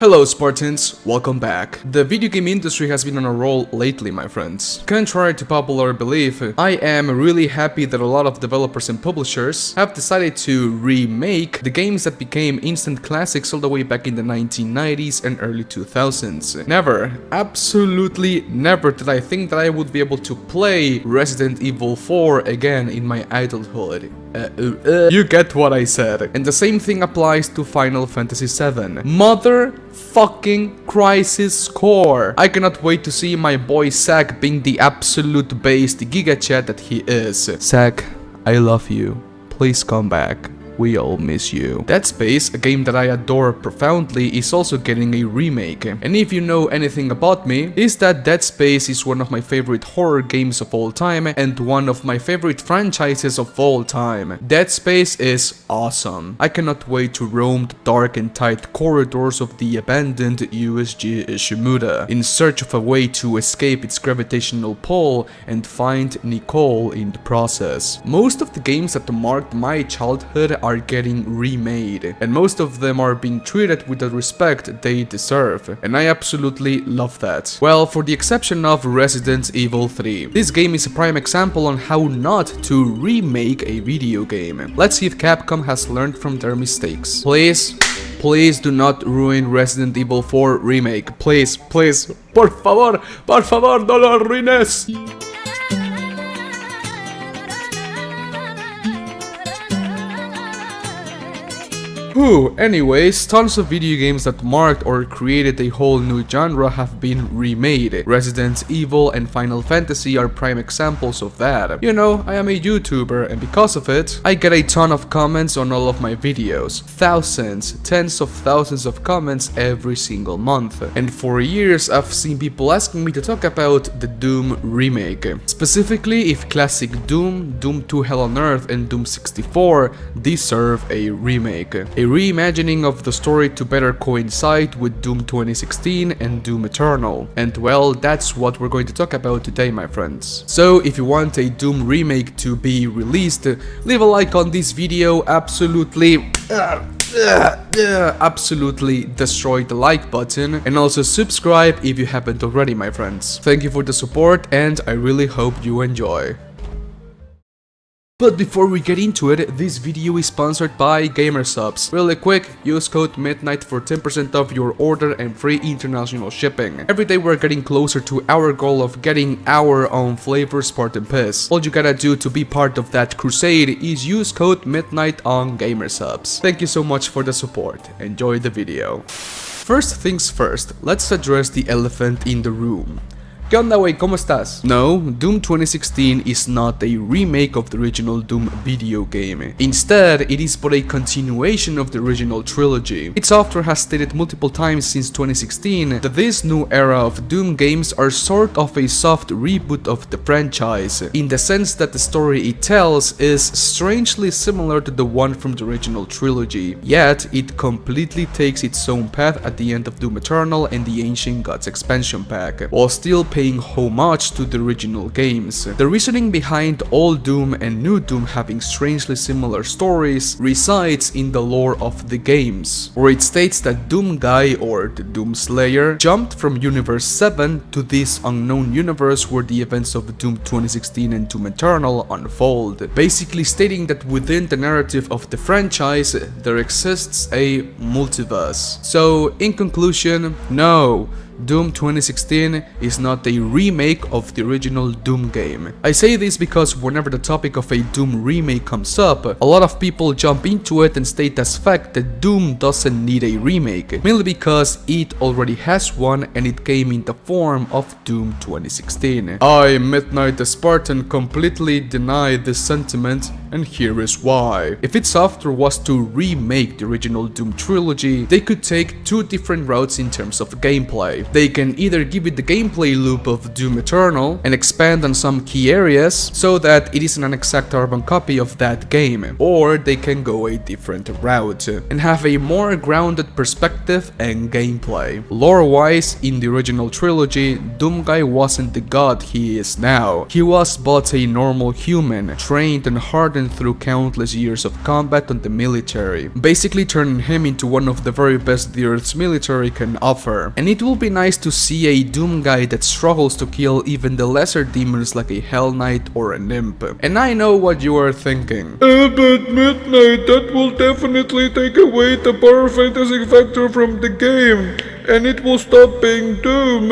Hello Spartans, welcome back. The video game industry has been on a roll lately, my friends. Contrary to popular belief, I am really happy that a lot of developers and publishers have decided to remake the games that became instant classics all the way back in the 1990s and early 2000s. Never, absolutely never did I think that I would be able to play Resident Evil 4 again in my adulthood. You get what I said. And the same thing applies to Final Fantasy VII. Motherfucking Crisis Core. I cannot wait to see my boy Zack being the absolute based giga chat that he is. Zack, I love you. Please come back. We all miss you. Dead Space, a game that I adore profoundly, is also getting a remake. And if you know anything about me, is that Dead Space is one of my favorite horror games of all time and one of my favorite franchises of all time. Dead Space is awesome. I cannot wait to roam the dark and tight corridors of the abandoned USG Ishimura in search of a way to escape its gravitational pull and find Nicole in the process. Most of the games that marked my childhood are getting remade, and most of them are being treated with the respect they deserve, and I absolutely love that. Well, for the exception of Resident Evil 3. This game is a prime example on how not to remake a video game. Let's see if Capcom has learned from their mistakes. Please do not ruin Resident Evil 4 remake. Please, por favor, no lo arruines. Anyways, tons of video games that marked or created a whole new genre have been remade. Resident Evil and Final Fantasy are prime examples of that. You know, I am a YouTuber, and because of it, I get a ton of comments on all of my videos. Thousands, tens of thousands of comments every single month. And for years, I've seen people asking me to talk about the Doom remake. Specifically, if classic Doom, Doom 2 Hell on Earth, and Doom 64 deserve a remake. A reimagining of the story to better coincide with Doom 2016 and Doom Eternal. And well, that's what we're going to talk about today, my friends. So if you want a Doom remake to be released, leave a like on this video, absolutely destroy the like button, and also subscribe if you haven't already, my friends. Thank you for the support, and I really hope you enjoy. But before we get into it, this video is sponsored by Gamersubs. Really quick, use code MIDNIGHT for 10% off your order and free international shipping. Every day we're getting closer to our goal of getting our own flavor Spartan Piss. All you gotta do to be part of that crusade is use code MIDNIGHT on Gamersubs. Thank you so much for the support. Enjoy the video. First things first, let's address the elephant in the room. ¿Qué onda, wey? ¿Cómo estás? No, Doom 2016 is not a remake of the original Doom video game. Instead, it is but a continuation of the original trilogy. Id Software has stated multiple times since 2016 that this new era of Doom games are sort of a soft reboot of the franchise, in the sense that the story it tells is strangely similar to the one from the original trilogy, yet it completely takes its own path at the end of Doom Eternal and the Ancient Gods expansion pack, while still paying homage to the original games. The reasoning behind all Doom and New Doom having strangely similar stories resides in the lore of the games, where it states that Doom Guy, or the Doom Slayer, jumped from Universe 7 to this unknown universe where the events of Doom 2016 and Doom Eternal unfold, basically stating that within the narrative of the franchise there exists a multiverse. So in conclusion, no, Doom 2016 is not a remake of the original Doom game. I say this because whenever the topic of a Doom remake comes up, a lot of people jump into it and state as fact that Doom doesn't need a remake, mainly because it already has one and it came in the form of Doom 2016. I, Midnight the Spartan, completely deny this sentiment, and here is why. If id Software was to remake the original Doom trilogy, they could take two different routes in terms of gameplay. They can either give it the gameplay loop of Doom Eternal and expand on some key areas so that it is an exact carbon copy of that game, or they can go a different route and have a more grounded perspective and gameplay. Lore-wise, in the original trilogy, Doomguy wasn't the god he is now. He was but a normal human, trained and hardened through countless years of combat on the military, basically turning him into one of the very best the Earth's military can offer. And it will be nice to see a Doomguy that struggles to kill even the lesser demons like a Hell Knight or a Imp. And I know what you are thinking. But Midnight, that will definitely take away the power fantasy factor from the game, and it will stop being Doom.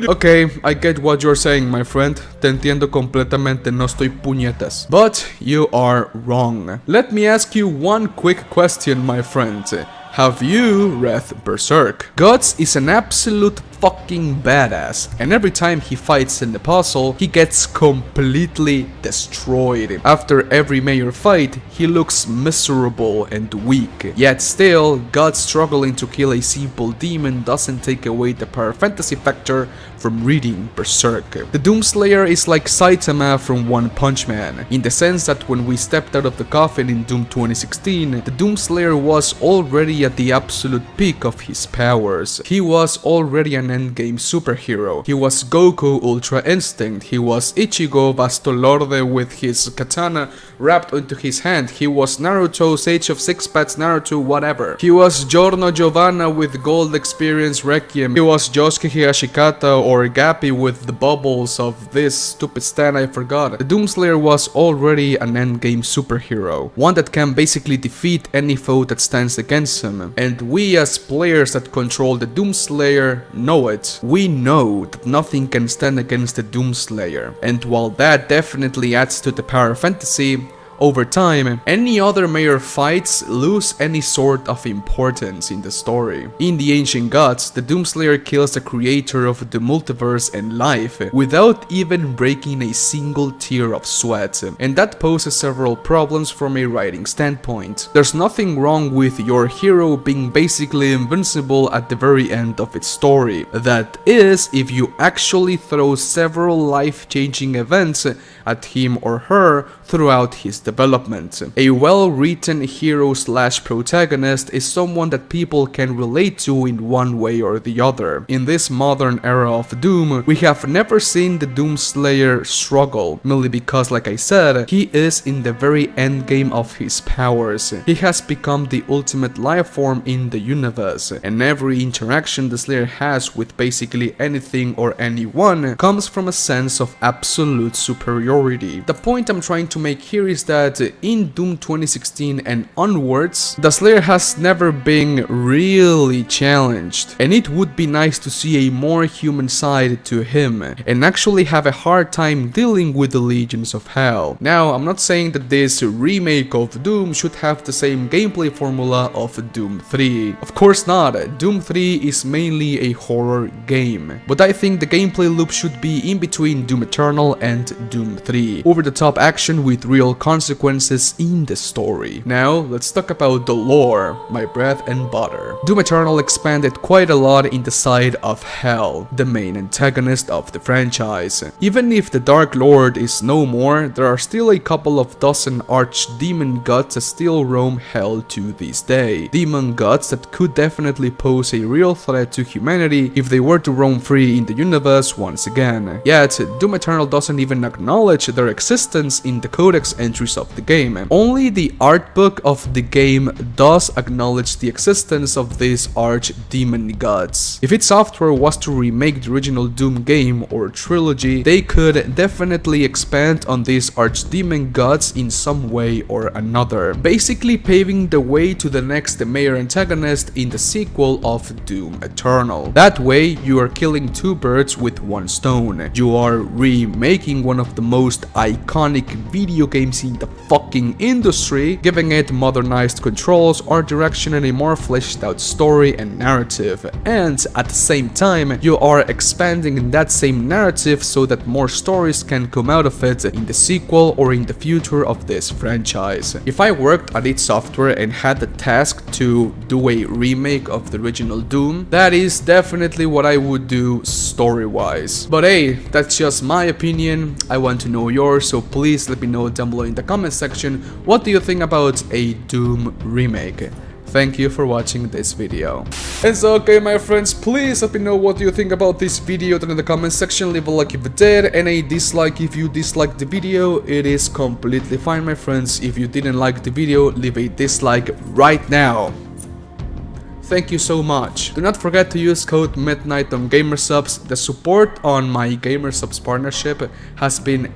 Okay, I get what you're saying, my friend. Te entiendo completamente, no estoy puñetas. But you are wrong. Let me ask you one quick question, my friend. Have you read Berserk? Guts is an absolute fucking badass, and every time he fights in the puzzle, he gets completely destroyed. After every major fight, he looks miserable and weak. Yet still, Guts struggling to kill a simple demon doesn't take away the power fantasy factor from reading Berserk. The Doomslayer is like Saitama from One Punch Man, in the sense that when we stepped out of the coffin in Doom 2016, the Doomslayer was already at the absolute peak of his powers. He was already an endgame superhero. He was Goku Ultra Instinct. He was Ichigo Bastolorde with his katana wrapped into his hand. He was Naruto, Sage of Six Paths Naruto, whatever. He was Giorno Giovanna with Gold Experience Requiem. He was Yosuke Higashikata or Gappy with the bubbles of this stupid stand I forgot. The Doomslayer was already an endgame superhero, one that can basically defeat any foe that stands against him. And we as players that control the Doomslayer know it. We know that nothing can stand against the Doomslayer. And while that definitely adds to the power fantasy, over time, any other major fights lose any sort of importance in the story. In the Ancient Gods, the Doomslayer kills the creator of the multiverse and life without even breaking a single tear of sweat, and that poses several problems from a writing standpoint. There's nothing wrong with your hero being basically invincible at the very end of its story. That is, if you actually throw several life-changing events at him or her throughout his development. A well-written hero/protagonist is someone that people can relate to in one way or the other. In this modern era of Doom, we have never seen the Doomslayer struggle, mainly because, like I said, he is in the very end game of his powers. He has become the ultimate life form in the universe, and every interaction the Slayer has with basically anything or anyone comes from a sense of absolute superiority. The point I'm trying to make here is that in Doom 2016 and onwards, the Slayer has never been really challenged, and it would be nice to see a more human side to him and actually have a hard time dealing with the legions of hell. Now, I'm not saying that this remake of Doom should have the same gameplay formula of Doom 3. Of course not. Doom 3 is mainly a horror game, but I think the gameplay loop should be in between Doom Eternal and Doom 3. Over-the-top action with real consequences in the story. Now, let's talk about the lore, my bread and butter. Doom Eternal expanded quite a lot in the side of Hell, the main antagonist of the franchise. Even if the Dark Lord is no more, there are still a couple of dozen archdemon gods that still roam Hell to this day. Demon gods that could definitely pose a real threat to humanity if they were to roam free in the universe once again. Yet, Doom Eternal doesn't even acknowledge their existence in the codex entries of the game. Only the art book of the game does acknowledge the existence of these archdemon gods. If id Software was to remake the original Doom game or trilogy, they could definitely expand on these archdemon gods in some way or another, basically paving the way to the next major antagonist in the sequel of Doom Eternal. That way, you are killing two birds with one stone. You are remaking one of the most most iconic video games in the fucking industry, giving it modernized controls, art direction, and a more fleshed out story and narrative. And at the same time, you are expanding that same narrative so that more stories can come out of it in the sequel or in the future of this franchise. If I worked at id Software and had the task to do a remake of the original Doom, that is definitely what I would do story-wise. But hey, that's just my opinion. I want to know yours, so please let me know down below in the comment section, what do you think about a Doom remake? Thank you for watching this video. And so, okay, my friends, please let me know what you think about this video down in the comment section. Leave a like if you did, and a dislike if you disliked the video. It is completely fine, my friends. If you didn't like the video, leave a dislike right now. Thank you so much. Do not forget to use code MIDNIGHT on GamerSubs. The support on my GamerSubs partnership has been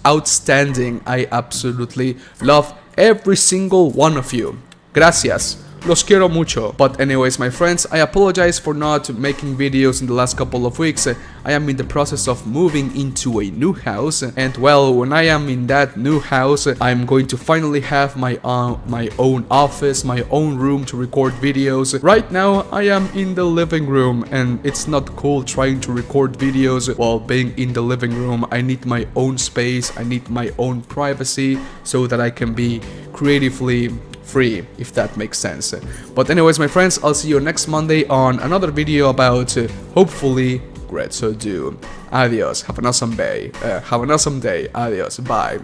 outstanding. I absolutely love every single one of you. Gracias. Los quiero mucho. But anyways, my friends, I apologize for not making videos in the last couple of weeks. I am in the process of moving into a new house, and well, when I am in that new house, I'm going to finally have my own office, my own room to record videos. Right now, I am in the living room, and it's not cool trying to record videos while being in the living room. I need my own space, I need my own privacy, so that I can be creatively free, if that makes sense. But anyways, my friends, I'll see you next Monday on another video about hopefully Doom. Adios. Have an awesome day. Adios. Bye.